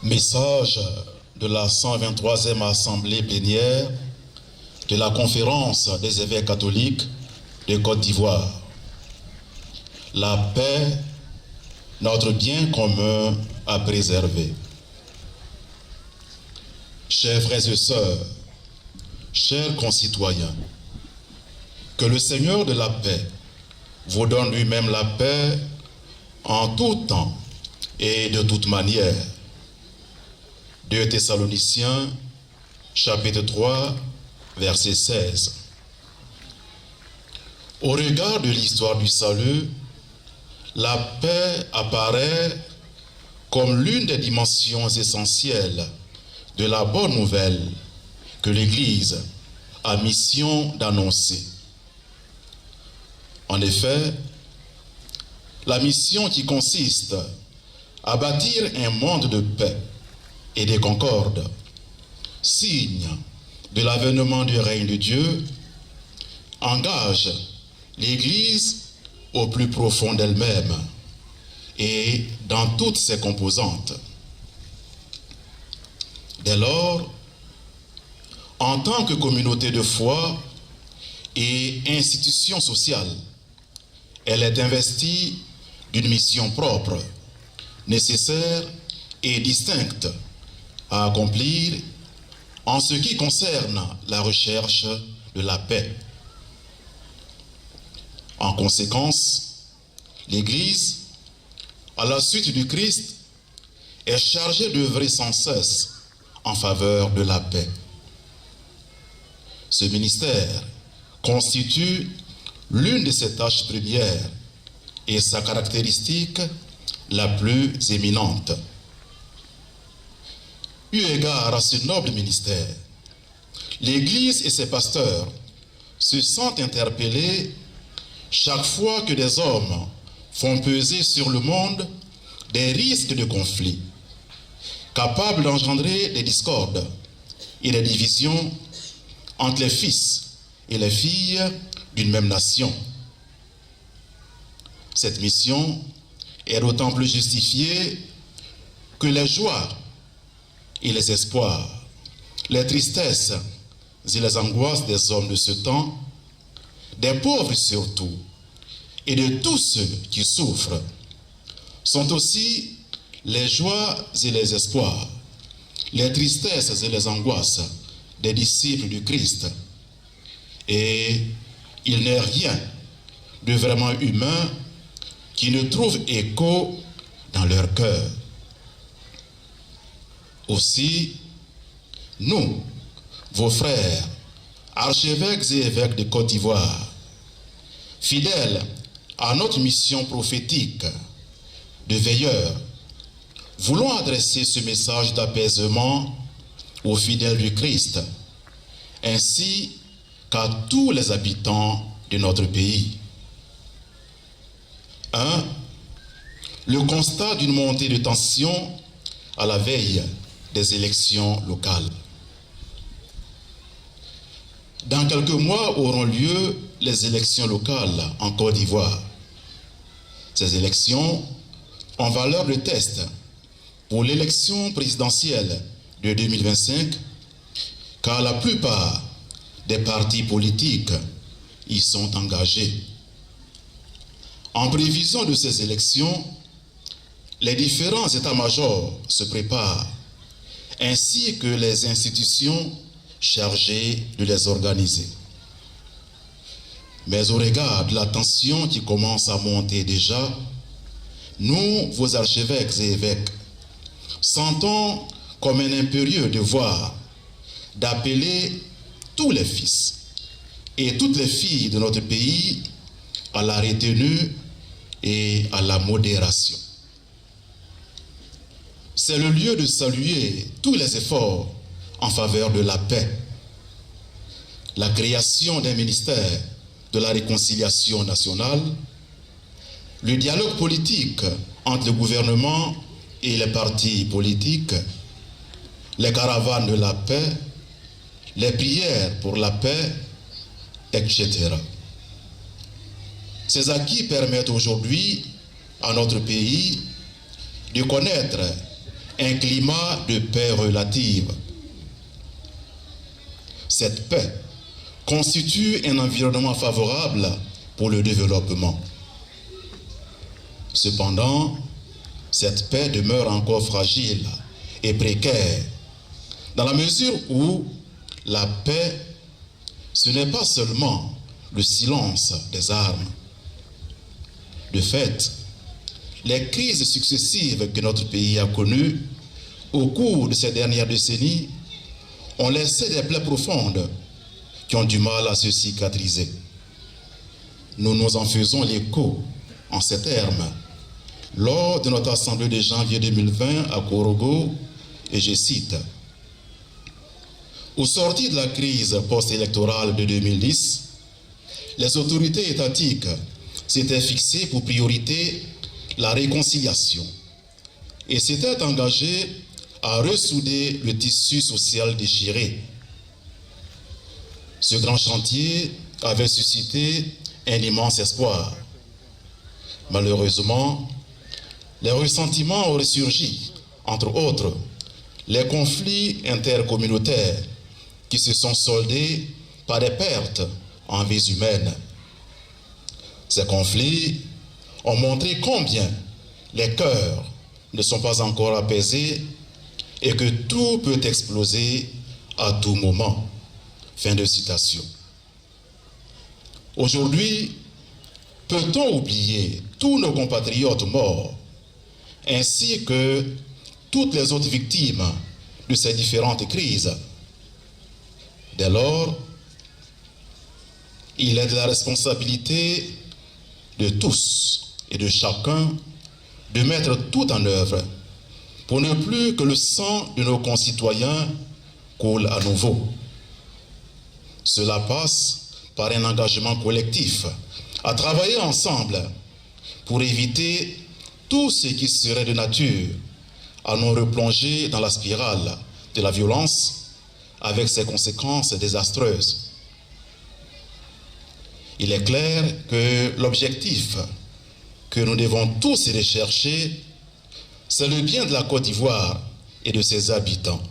Message de la 123e Assemblée plénière de la Conférence des évêques catholiques de Côte d'Ivoire. La paix, notre bien commun à préserver. Chers frères et sœurs, chers concitoyens, que le Seigneur de la paix vous donne lui-même la paix en tout temps et de toute manière. 2 Thessaloniciens, chapitre 3, verset 16. Au regard de l'histoire du salut, la paix apparaît comme l'une des dimensions essentielles de la bonne nouvelle que l'Église a mission d'annoncer. En effet, la mission qui consiste à bâtir un monde de paix et de concorde, signe de l'avènement du règne de Dieu, engage l'Église au plus profond d'elle-même et dans toutes ses composantes. Dès lors, en tant que communauté de foi et institution sociale, elle est investie d'une mission propre, nécessaire et distincte à accomplir en ce qui concerne la recherche de la paix. En conséquence, l'Église, à la suite du Christ, est chargée d'œuvrer sans cesse en faveur de la paix. Ce ministère constitue l'une de ses tâches premières et sa caractéristique la plus éminente. Eu égard à ce noble ministère, l'Église et ses pasteurs se sentent interpellés chaque fois que des hommes font peser sur le monde des risques de conflit, capables d'engendrer des discordes et des divisions entre les fils et les filles d'une même nation. Cette mission est d'autant plus justifiée que les joies et les espoirs, les tristesses et les angoisses des hommes de ce temps, des pauvres surtout, et de tous ceux qui souffrent, sont aussi les joies et les espoirs, les tristesses et les angoisses des disciples du Christ. Et il n'est rien de vraiment humain qui ne trouve écho dans leur cœur. Aussi, nous, vos frères, archevêques et évêques de Côte d'Ivoire, fidèles à notre mission prophétique de veilleurs, voulons adresser ce message d'apaisement aux fidèles du Christ, ainsi qu'à tous les habitants de notre pays. 1. Le constat d'une montée de tension à la veille des élections locales. Dans quelques mois auront lieu les élections locales en Côte d'Ivoire. Ces élections ont valeur de test pour l'élection présidentielle de 2025, car la plupart des partis politiques y sont engagés. En prévision de ces élections, les différents états-majors se préparent, ainsi que les institutions chargées de les organiser. Mais au regard de la tension qui commence à monter déjà, nous, vos archevêques et évêques, sentons comme un impérieux devoir d'appeler tous les fils et toutes les filles de notre pays à la retenue et à la modération. C'est le lieu de saluer tous les efforts en faveur de la paix. La création d'un ministère de la réconciliation nationale, le dialogue politique entre le gouvernement et les partis politiques, les caravanes de la paix, les prières pour la paix, etc. Ces acquis permettent aujourd'hui à notre pays de connaître un climat de paix relative. Cette paix constitue un environnement favorable pour le développement. Cependant, cette paix demeure encore fragile et précaire, dans la mesure où la paix, ce n'est pas seulement le silence des armes. De fait, les crises successives que notre pays a connues au cours de ces dernières décennies ont laissé des plaies profondes qui ont du mal à se cicatriser. Nous nous en faisons l'écho en ces termes lors de notre assemblée de janvier 2020 à Korogo, et je cite: « Au sortir de la crise post-électorale de 2010, les autorités étatiques s'étaient fixées pour priorité la réconciliation et s'étaient engagées à ressouder le tissu social déchiré. Ce grand chantier avait suscité un immense espoir. Malheureusement, les ressentiments ont ressurgi, entre autres, les conflits intercommunautaires qui se sont soldés par des pertes en vies humaines. Ces conflits ont montré combien les cœurs ne sont pas encore apaisés et que tout peut exploser à tout moment. » Fin de citation. Aujourd'hui, peut-on oublier tous nos compatriotes morts, ainsi que toutes les autres victimes de ces différentes crises? Dès lors, il est de la responsabilité de tous et de chacun de mettre tout en œuvre pour ne plus que le sang de nos concitoyens coule à nouveau. Cela passe par un engagement collectif à travailler ensemble pour éviter tout ce qui serait de nature à nous replonger dans la spirale de la violence avec ses conséquences désastreuses. Il est clair que l'objectif que nous devons tous rechercher, c'est le bien de la Côte d'Ivoire et de ses habitants,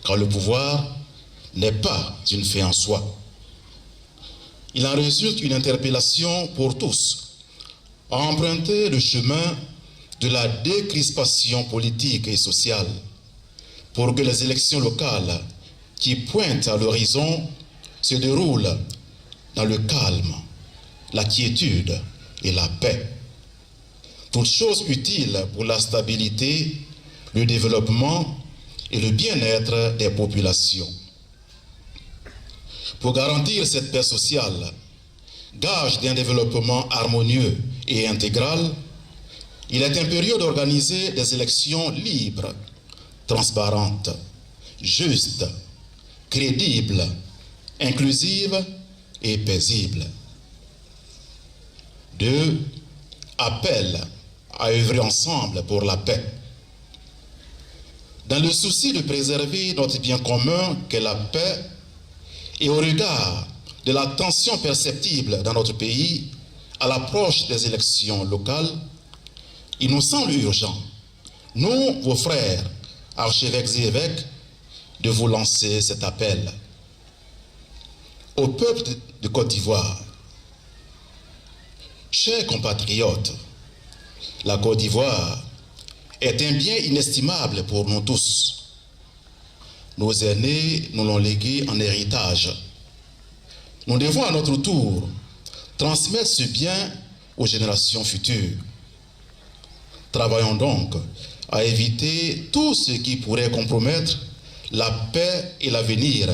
car le pouvoir n'est pas une fin en soi. Il en résulte une interpellation pour tous, à emprunter le chemin de la décrispation politique et sociale, pour que les élections locales qui pointent à l'horizon se déroulent dans le calme, la quiétude et la paix. Toutes choses utiles pour la stabilité, le développement et le bien-être des populations. Pour garantir cette paix sociale, gage d'un développement harmonieux et intégral, il est impérieux d'organiser des élections libres, transparentes, justes, crédibles, inclusives et paisibles. 2. Appel à œuvrer ensemble pour la paix. Dans le souci de préserver notre bien commun qu'est la paix, et au regard de la tension perceptible dans notre pays à l'approche des élections locales, il nous semble urgent, nous, vos frères, archevêques et évêques, de vous lancer cet appel. Au peuple de Côte d'Ivoire, chers compatriotes, la Côte d'Ivoire est un bien inestimable pour nous tous. Nos aînés nous l'ont légué en héritage. Nous devons à notre tour transmettre ce bien aux générations futures. Travaillons donc à éviter tout ce qui pourrait compromettre la paix et l'avenir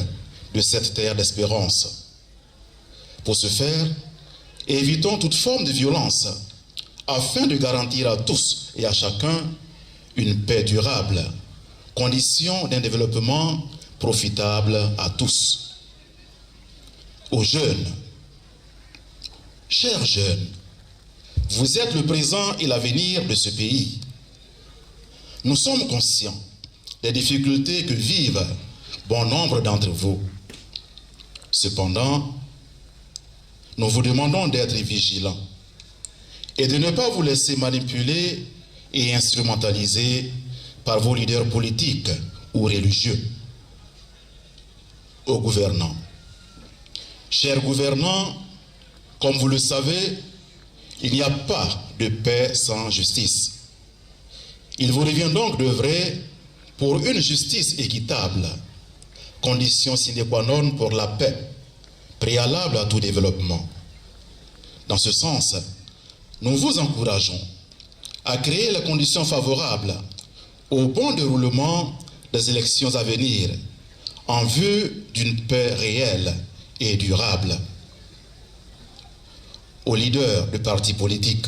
de cette terre d'espérance. Pour ce faire, évitons toute forme de violence afin de garantir à tous et à chacun une paix durable, condition d'un développement profitable à tous. Aux jeunes, chers jeunes, vous êtes le présent et l'avenir de ce pays. Nous sommes conscients des difficultés que vivent bon nombre d'entre vous. Cependant, nous vous demandons d'être vigilants et de ne pas vous laisser manipuler et instrumentaliser par vos leaders politiques ou religieux. Aux gouvernants. Chers gouvernants, comme vous le savez, il n'y a pas de paix sans justice. Il vous revient donc d'œuvrer pour une justice équitable, condition sine qua non pour la paix, préalable à tout développement. Dans ce sens, nous vous encourageons à créer les conditions favorables au bon déroulement des élections à venir en vue d'une paix réelle et durable. Aux leaders de partis politiques,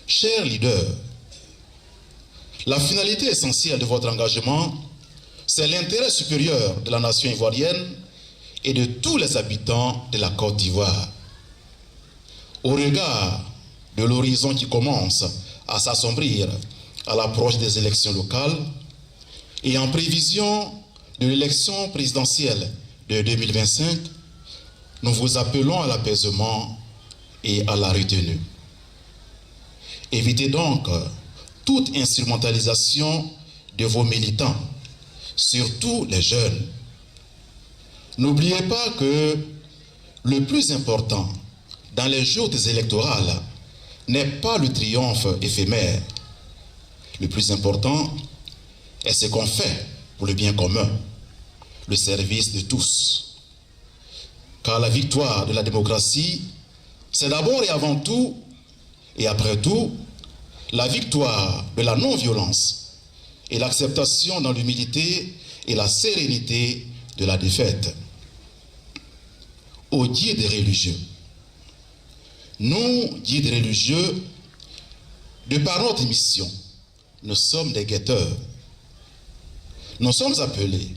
chers leaders, la finalité essentielle de votre engagement, c'est l'intérêt supérieur de la nation ivoirienne et de tous les habitants de la Côte d'Ivoire. Au regard de l'horizon qui commence à s'assombrir à l'approche des élections locales et en prévision de l'élection présidentielle de 2025, nous vous appelons à l'apaisement et à la retenue. Évitez donc toute instrumentalisation de vos militants, surtout les jeunes. N'oubliez pas que le plus important dans les jours électorales n'est pas le triomphe éphémère. Le plus important est ce qu'on fait pour le bien commun, le service de tous. Car la victoire de la démocratie, c'est d'abord et avant tout, et après tout, la victoire de la non-violence et l'acceptation dans l'humilité et la sérénité de la défaite. Aux guides religieux, nous, guides religieux, de par notre mission, nous sommes des guetteurs. Nous sommes appelés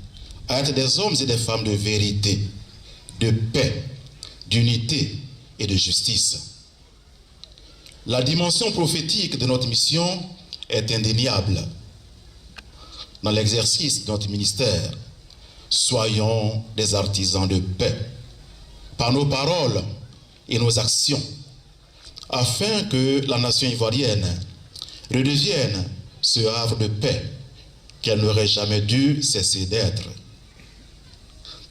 à être des hommes et des femmes de vérité, de paix, d'unité et de justice. La dimension prophétique de notre mission est indéniable. Dans l'exercice de notre ministère, soyons des artisans de paix, par nos paroles et nos actions, afin que la nation ivoirienne redevienne ce havre de paix qu'elle n'aurait jamais dû cesser d'être.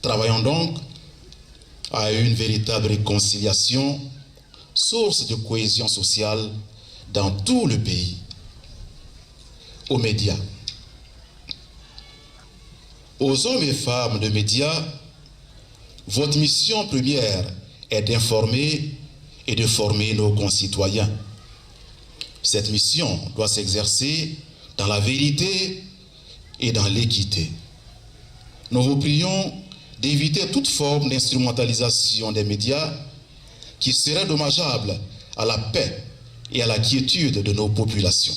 Travaillons donc à une véritable réconciliation, source de cohésion sociale dans tout le pays. Aux médias. Aux hommes et femmes de médias, votre mission première est d'informer et de former nos concitoyens. Cette mission doit s'exercer dans la vérité et dans l'équité. Nous vous prions d'éviter toute forme d'instrumentalisation des médias qui serait dommageable à la paix et à la quiétude de nos populations.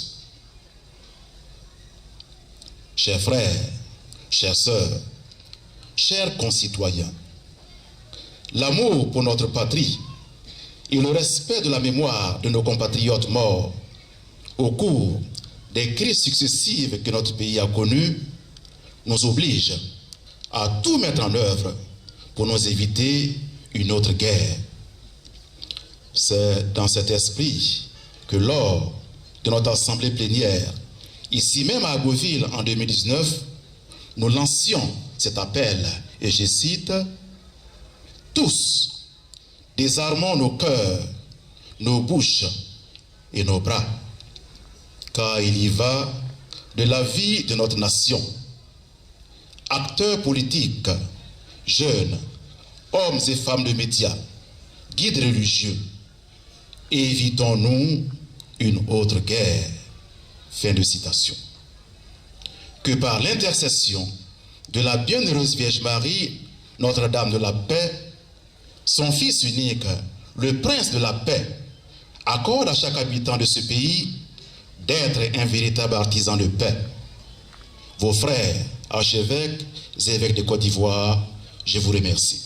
Chers frères, chères sœurs, chers concitoyens, l'amour pour notre patrie et le respect de la mémoire de nos compatriotes morts au cours des crises successives que notre pays a connues nous obligent à tout mettre en œuvre pour nous éviter une autre guerre. C'est dans cet esprit que lors de notre assemblée plénière, ici même à Agoville en 2019, nous lancions cet appel, et je cite, « Tous, désarmons nos cœurs, nos bouches et nos bras, car il y va de la vie de notre nation. Acteurs politiques, jeunes, hommes et femmes de médias, guides religieux, évitons-nous une autre guerre. » Fin de citation. Que par l'intercession de la bienheureuse Vierge Marie, Notre-Dame de la paix, son Fils unique, le Prince de la paix, accorde à chaque habitant de ce pays d'être un véritable artisan de paix. Vos frères, archevêques et évêques de Côte d'Ivoire, je vous remercie.